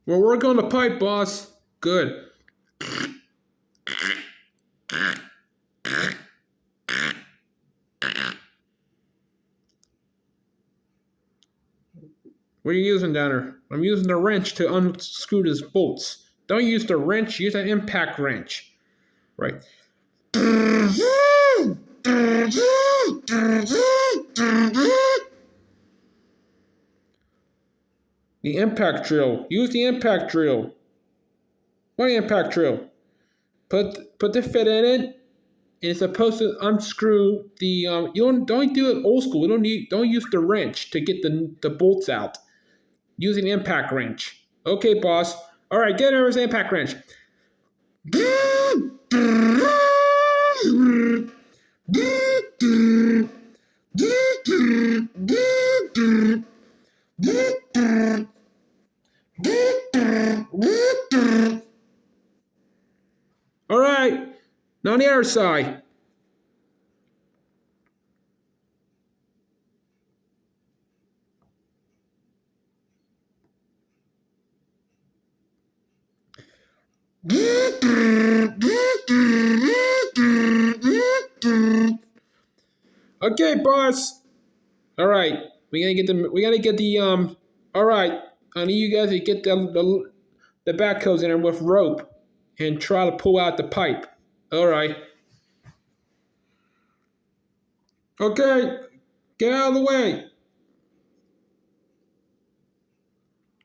We're working on the pipe, boss. Good. What are you using down there? I'm using the wrench to unscrew these bolts. Don't use the wrench, use an impact wrench. Right. The impact drill. Use the impact drill. What impact drill? Put the fit in it. And it's supposed to unscrew the you don't do it old school. Don't use the wrench to get the bolts out. Use an impact wrench. Okay, boss. All right, get his impact wrench. All right, now on the other side. Okay, boss. All right, we gotta get the All right, I need you guys to get the backhoes in there with rope and try to pull out the pipe. All right. Okay, get out of the way.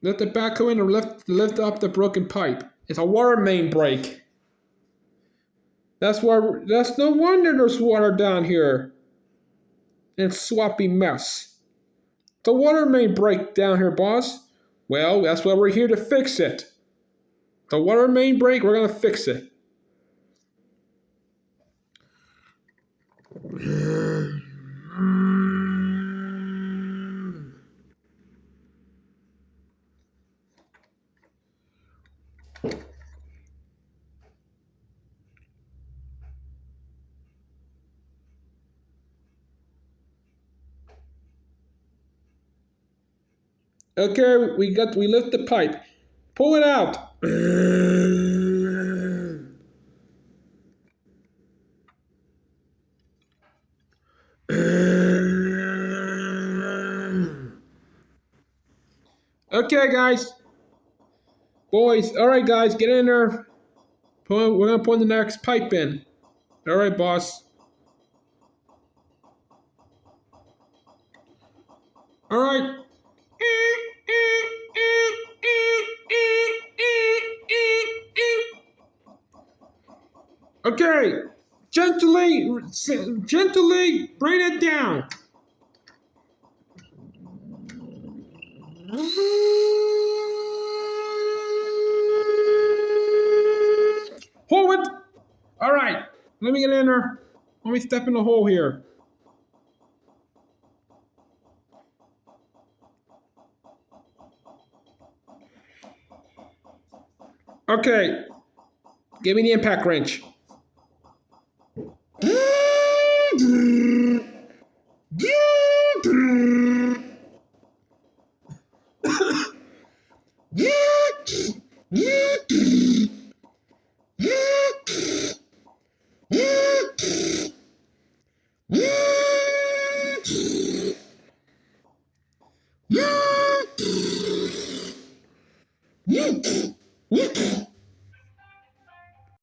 Let the backhoe in and lift up the broken pipe. It's a water main break. That's no wonder there's water down here. And sloppy mess. The water main break down here, boss. Well, that's why we're here to fix it. The water main break, we're gonna fix it. Okay, we lift the pipe. Pull it out. Okay, guys. Boys, all right, guys, get in there. We're gonna put the next pipe in. All right, boss. All right. Okay, gently bring it down. Hold it. All right, let me get in there. Let me step in the hole here. Okay, give me the impact wrench.